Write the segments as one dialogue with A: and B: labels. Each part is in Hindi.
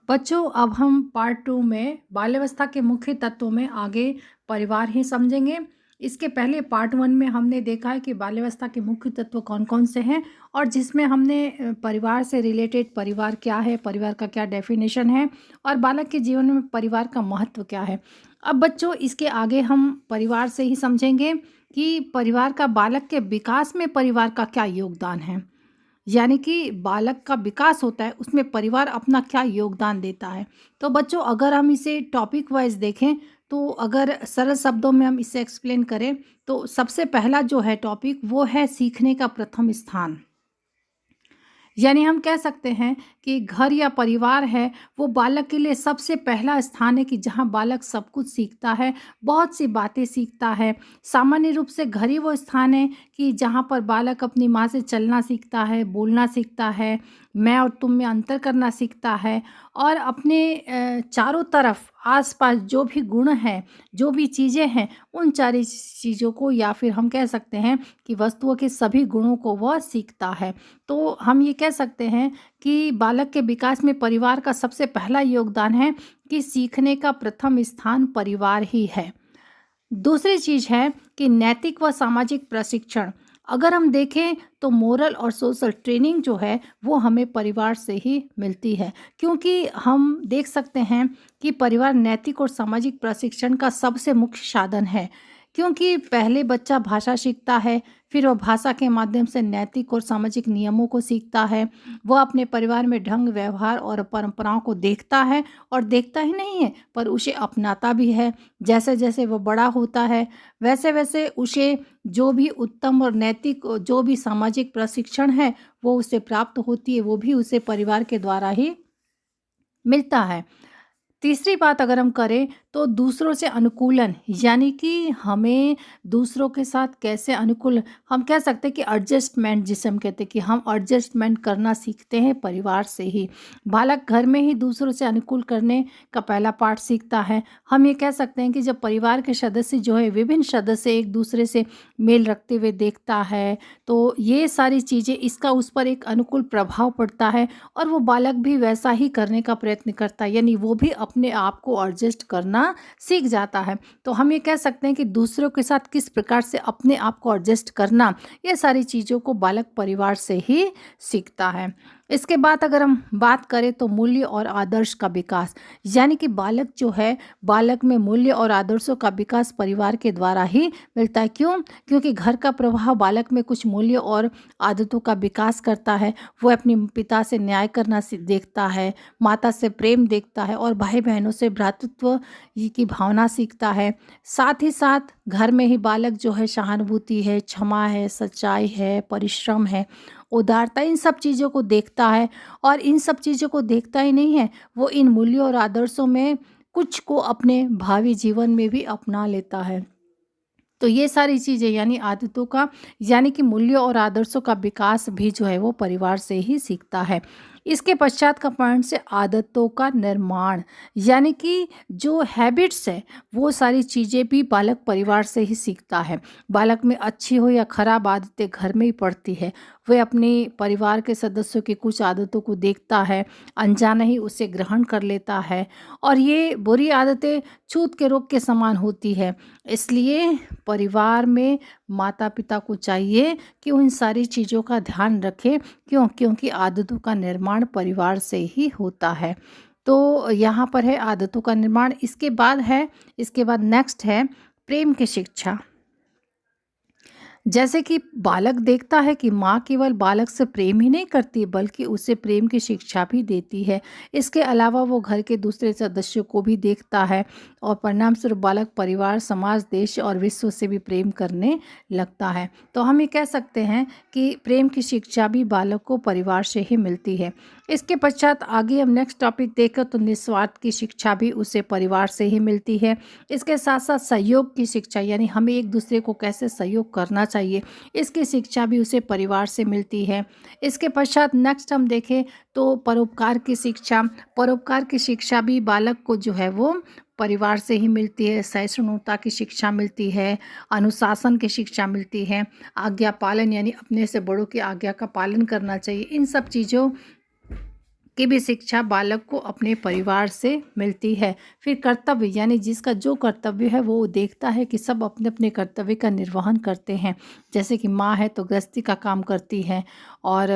A: बच्चों, अब हम पार्ट 2 में बाल्यावस्था के मुख्य तत्वों में आगे परिवार ही समझेंगे। इसके पहले पार्ट 1 में हमने देखा है कि बाल्यावस्था के मुख्य तत्व कौन-कौन से हैं और जिसमें हमने परिवार से रिलेटेड परिवार क्या है, परिवार का क्या डेफिनेशन है और बालक के जीवन में परिवार का महत्व क्या है। अब बच्चों, इसके आगे हम परिवार से ही समझेंगे कि परिवार का बालक के विकास में परिवार का क्या योगदान है। यानी कि बालक का विकास होता है, उसमें परिवार अपना क्या योगदान देता है। तो बच्चों, अगर हम इसे टॉपिक वाइज़ देखें, तो अगर सरल शब्दों में हम इसे एक्सप्लेन करें, तो सबसे पहला जो है टॉपिक वो है सीखने का प्रथम स्थान। यानी हम कह सकते हैं कि घर या परिवार है, वो बालक के लिए सबसे पहला स्थान है कि जहाँ बालक सब कुछ सीखता है, बहुत सी बातें सीखता है। सामान्य रूप से घर ही वो स्थान है कि जहाँ पर बालक अपनी माँ से चलना सीखता है, बोलना सीखता है, मैं और तुम में अंतर करना सीखता है और अपने चारों तरफ आस-पास जो भी गुण हैं, जो भी चीज़ें हैं, उन सारी चीज़ों को या फिर हम कह सकते हैं कि वस्तुओं के सभी गुणों को वह सीखता है। तो हम ये कह सकते हैं कि बालक के विकास में परिवार का सबसे पहला योगदान है कि सीखने का प्रथम स्थान परिवार ही है। दूसरी चीज़ है कि नैतिक व सामाजिक प्रशिक्षण। अगर हम देखें तो मोरल और सोशल ट्रेनिंग जो है वो हमें परिवार से ही मिलती है, क्योंकि हम देख सकते हैं कि परिवार नैतिक और सामाजिक प्रशिक्षण का सबसे मुख्य साधन है। क्योंकि पहले बच्चा भाषा सीखता है, फिर वो भाषा के माध्यम से नैतिक और सामाजिक नियमों को सीखता है। वह अपने परिवार में ढंग, व्यवहार और परंपराओं को देखता है और देखता ही नहीं है पर उसे अपनाता भी है। जैसे जैसे वो बड़ा होता है, वैसे वैसे उसे जो भी उत्तम और नैतिक जो भी सामाजिक प्रशिक्षण है वो उसे प्राप्त होती है, वो भी उसे परिवार के द्वारा ही मिलता है। तीसरी बात अगर हम करें तो दूसरों से अनुकूलन, यानी कि हमें दूसरों के साथ कैसे अनुकूल, हम कह सकते हैं कि एडजस्टमेंट, जिसे हम कहते हैं कि हम एडजस्टमेंट करना सीखते हैं परिवार से ही। बालक घर में ही दूसरों से अनुकूल करने का पहला पाठ सीखता है। हम ये कह सकते हैं कि जब परिवार के सदस्य जो है, विभिन्न सदस्य एक दूसरे से मेल रखते हुए देखता है, तो ये सारी चीज़ें, इसका उस पर एक अनुकूल प्रभाव पड़ता है और वो बालक भी वैसा ही करने का प्रयत्न करता है, यानी वो भी अपने आप को एडजस्ट करना सीख जाता है। तो हम ये कह सकते हैं कि दूसरों के साथ किस प्रकार से अपने आप को एडजस्ट करना, ये सारी चीज़ों को बालक परिवार से ही सीखता है। इसके बाद अगर हम बात करें तो मूल्य और आदर्श का विकास, यानी कि बालक जो है, बालक में मूल्य और आदर्शों का विकास परिवार के द्वारा ही मिलता है। क्यों? क्योंकि घर का प्रभाव बालक में कुछ मूल्य और आदतों का विकास करता है। वो अपने पिता से न्याय करना देखता है, माता से प्रेम देखता है और भाई बहनों से भ्रातृत्व की भावना सीखता है। साथ ही साथ घर में ही बालक जो है सहानुभूति है, क्षमा है, सच्चाई है, परिश्रम है, उदारता, इन सब चीज़ों को देखता है और इन सब चीज़ों को देखता ही नहीं है, वो इन मूल्यों और आदर्शों में कुछ को अपने भावी जीवन में भी अपना लेता है। तो ये सारी चीज़ें, यानी आदतों का, यानी कि मूल्यों और आदर्शों का विकास भी जो है वो परिवार से ही सीखता है। इसके पश्चात का पॉइंट से आदतों का निर्माण, यानी कि जो हैबिट्स है वो सारी चीज़ें भी बालक परिवार से ही सीखता है। बालक में अच्छी हो या खराब आदतें घर में ही पड़ती है। वह अपने परिवार के सदस्यों की कुछ आदतों को देखता है, अनजाने ही उसे ग्रहण कर लेता है और ये बुरी आदतें छूत के रोग के समान होती है। इसलिए परिवार में माता-पिता को चाहिए कि उन सारी चीज़ों का ध्यान रखें। क्यों? क्योंकि आदतों का निर्माण परिवार से ही होता है। तो यहाँ पर है आदतों का निर्माण। इसके बाद नेक्स्ट है प्रेम की शिक्षा। जैसे कि बालक देखता है कि माँ केवल बालक से प्रेम ही नहीं करती बल्कि उसे प्रेम की शिक्षा भी देती है। इसके अलावा वो घर के दूसरे सदस्यों को भी देखता है और परिणामस्वरूप बालक परिवार, समाज, देश और विश्व से भी प्रेम करने लगता है। तो हम ये कह सकते हैं कि प्रेम की शिक्षा भी बालक को परिवार से ही मिलती है। इसके पश्चात आगे हम नेक्स्ट टॉपिक देखें तो निस्वार्थ की शिक्षा भी उसे परिवार से ही मिलती है। इसके साथ साथ सहयोग की शिक्षा, यानी हमें एक दूसरे को कैसे सहयोग करना चाहिए, इसकी शिक्षा भी उसे परिवार से मिलती है। इसके पश्चात नेक्स्ट हम देखें तो परोपकार की शिक्षा। परोपकार की शिक्षा भी बालक को जो है वो परिवार से ही मिलती है। सहिष्णुता की शिक्षा मिलती है, अनुशासन की शिक्षा मिलती है, आज्ञा पालन, यानी अपने से बड़ों की आज्ञा का पालन करना चाहिए। इन सब चीज़ों की भी शिक्षा बालक को अपने परिवार से मिलती है। फिर कर्तव्य, यानी जिसका जो कर्तव्य है वो देखता है कि सब अपने अपने कर्तव्य का निर्वहन करते हैं। जैसे कि माँ है तो गृहस्थी का काम करती है, और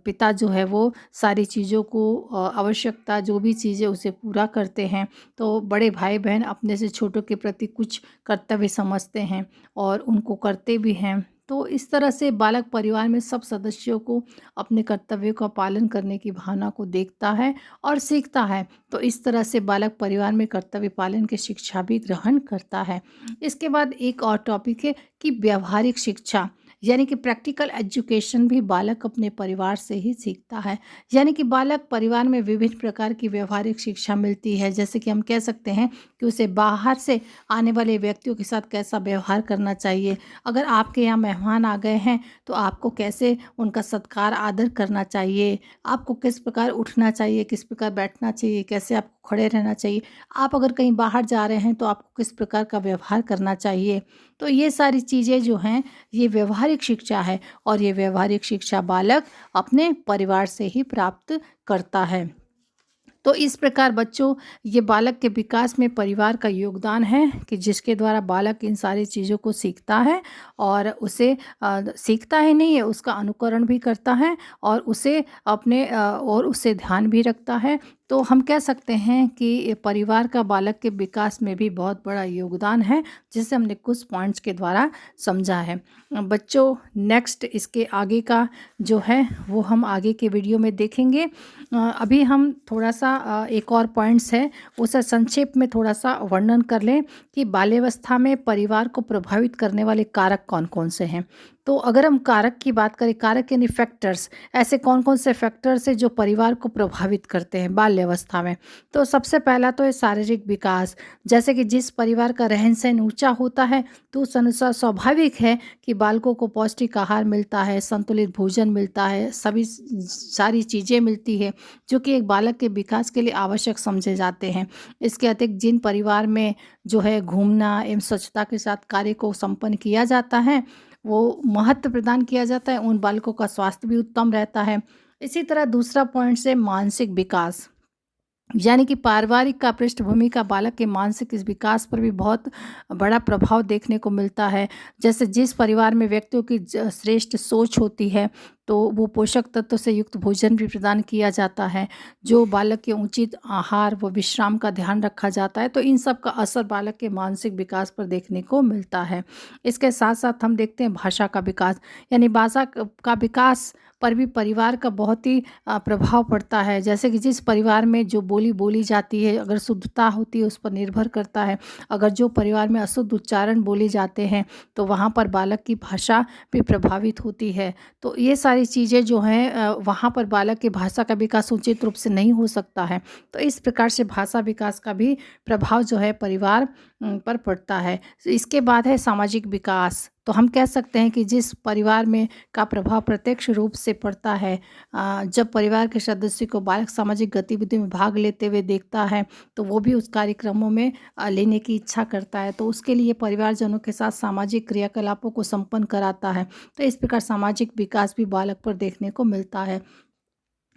A: पिता जो है वो सारी चीज़ों को आवश्यकता जो भी चीज़ें उसे पूरा करते हैं। तो बड़े भाई बहन अपने से छोटों के प्रति कुछ कर्तव्य समझते हैं और उनको करते भी हैं। तो इस तरह से बालक परिवार में सब सदस्यों को अपने कर्तव्यों का पालन करने की भावना को देखता है और सीखता है। तो इस तरह से बालक परिवार में कर्तव्य पालन की शिक्षा भी ग्रहण करता है। इसके बाद एक और टॉपिक है कि व्यावहारिक शिक्षा, यानी कि प्रैक्टिकल एजुकेशन भी बालक अपने परिवार से ही सीखता है। यानी कि बालक परिवार में विभिन्न प्रकार की व्यावहारिक शिक्षा मिलती है। जैसे कि हम कह सकते हैं कि उसे बाहर से आने वाले व्यक्तियों के साथ कैसा व्यवहार करना चाहिए। अगर आपके यहाँ मेहमान आ गए हैं तो आपको कैसे उनका सत्कार आदर करना चाहिए, आपको किस प्रकार उठना चाहिए, किस प्रकार बैठना चाहिए, कैसे आपको खड़े रहना चाहिए। आप अगर कहीं बाहर जा रहे हैं तो आपको किस प्रकार का व्यवहार करना चाहिए। तो ये सारी चीज़ें जो हैं ये व्यवहारिक शिक्षा है, और ये व्यवहारिक शिक्षा बालक अपने परिवार से ही प्राप्त करता है। तो इस प्रकार बच्चों, ये बालक के विकास में परिवार का योगदान है कि जिसके द्वारा बालक इन सारी चीज़ों को सीखता है, और उसे सीखता ही नहीं है, उसका अनुकरण भी करता है, और उसे अपने और उससे ध्यान भी रखता है। तो हम कह सकते हैं कि ये परिवार का बालक के विकास में भी बहुत बड़ा योगदान है, जिसे हमने कुछ पॉइंट्स के द्वारा समझा है। बच्चों, नेक्स्ट इसके आगे का जो है वो हम आगे के वीडियो में देखेंगे। अभी हम थोड़ा सा एक और पॉइंट्स है उसे संक्षेप में थोड़ा सा वर्णन कर लें कि बाल्यावस्था में परिवार को प्रभावित करने वाले कारक कौन कौन से हैं। तो अगर हम कारक की बात करें, कारक यानी फैक्टर्स, ऐसे कौन कौन से फैक्टर्स हैं जो परिवार को प्रभावित करते हैं बाल्यावस्था में। तो सबसे पहला तो है शारीरिक विकास। जैसे कि जिस परिवार का रहन सहन ऊंचा होता है तो उस अनुसार स्वाभाविक है कि बालकों को पौष्टिक आहार मिलता है, संतुलित भोजन मिलता है, सभी सारी चीज़ें मिलती है जो कि एक बालक के विकास के लिए आवश्यक समझे जाते हैं। इसके अतिरिक्त जिन परिवार में जो है घूमना एवं स्वच्छता के साथ कार्य को संपन्न किया जाता है, वो महत्व प्रदान किया जाता है, उन बालकों का स्वास्थ्य भी उत्तम रहता है। इसी तरह दूसरा पॉइंट है मानसिक विकास, यानी कि पारिवारिक का पृष्ठभूमि का बालक के मानसिक इस विकास पर भी बहुत बड़ा प्रभाव देखने को मिलता है। जैसे जिस परिवार में व्यक्तियों की श्रेष्ठ सोच होती है तो वो पोषक तत्व से युक्त भोजन भी प्रदान किया जाता है, जो बालक के उचित आहार व विश्राम का ध्यान रखा जाता है। तो इन सब का असर बालक के मानसिक विकास पर देखने को मिलता है। इसके साथ साथ हम देखते हैं भाषा का विकास, यानी भाषा का विकास पर भी परिवार का बहुत ही प्रभाव पड़ता है। जैसे कि जिस परिवार में जो बोली बोली जाती है अगर शुद्धता होती है उस पर निर्भर करता है। अगर जो परिवार में अशुद्ध उच्चारण बोले जाते हैं तो वहाँ पर बालक की भाषा भी प्रभावित होती है। तो ये सारी चीज़ें जो हैं वहाँ पर बालक की भाषा का विकास उचित रूप से नहीं हो सकता है। तो इस प्रकार से भाषा विकास का भी प्रभाव जो है परिवार पर पड़ता है। इसके बाद है सामाजिक विकास। तो हम कह सकते हैं कि जिस परिवार में का प्रभाव प्रत्यक्ष रूप से पड़ता है, जब परिवार के सदस्य को बालक सामाजिक गतिविधि में भाग लेते हुए देखता है तो वो भी उस कार्यक्रमों में लेने की इच्छा करता है। तो उसके लिए परिवारजनों के साथ सामाजिक क्रियाकलापों को संपन्न कराता है। तो इस प्रकार सामाजिक विकास भी बालक पर देखने को मिलता है।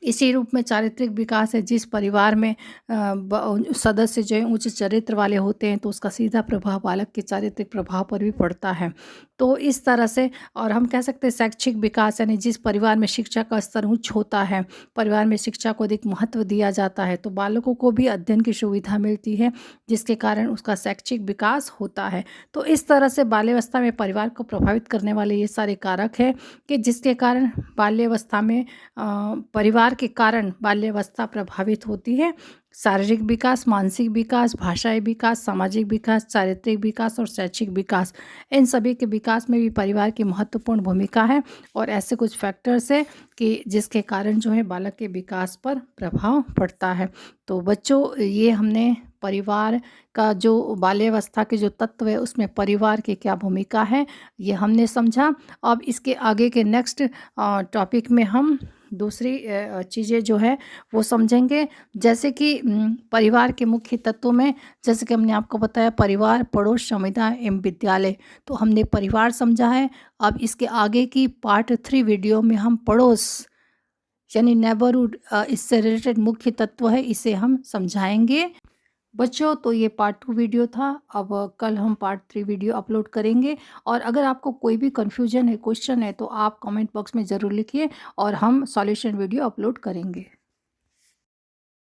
A: इसी रूप में चारित्रिक विकास है। जिस परिवार में सदस्य जो है उच्च चरित्र वाले होते हैं तो उसका सीधा प्रभाव बालक के चारित्रिक प्रभाव पर भी पड़ता है। तो इस तरह से, और हम कह सकते हैं शैक्षिक विकास, यानी जिस परिवार में शिक्षा का स्तर उच्च होता है, परिवार में शिक्षा को अधिक महत्व दिया जाता है, तो बालकों को भी अध्ययन की सुविधा मिलती है जिसके कारण उसका शैक्षिक विकास होता है। तो इस तरह से बाल्यावस्था में परिवार को प्रभावित करने वाले ये सारे कारक हैं कि जिसके कारण बाल्यावस्था में परिवार के कारण बाल्यावस्था प्रभावित होती है। शारीरिक विकास, मानसिक विकास, भाषाई विकास, सामाजिक विकास, चारित्रिक विकास और शैक्षिक विकास, इन सभी के विकास में भी परिवार की महत्वपूर्ण भूमिका है। और ऐसे कुछ फैक्टर्स हैं कि जिसके कारण जो है बालक के विकास पर प्रभाव पड़ता है। तो बच्चों, ये हमने परिवार का जो बाल्यावस्था के जो तत्व है उसमें परिवार की क्या भूमिका है ये हमने समझा। अब इसके आगे के नेक्स्ट टॉपिक में हम दूसरी चीज़ें जो है वो समझेंगे। जैसे कि परिवार के मुख्य तत्वों में, जैसे कि हमने आपको बताया परिवार, पड़ोस, समुदाय एवं विद्यालय, तो हमने परिवार समझा है। अब इसके आगे की पार्ट 3 वीडियो में हम पड़ोस यानी नेबरहुड इससे रिलेटेड मुख्य तत्व है, इसे हम समझाएंगे। बच्चों, तो ये पार्ट 2 वीडियो था। अब कल हम पार्ट 3 वीडियो अपलोड करेंगे। और अगर आपको कोई भी कन्फ्यूजन है, क्वेश्चन है, तो आप कमेंट बॉक्स में ज़रूर लिखिए और हम सॉल्यूशन वीडियो अपलोड करेंगे।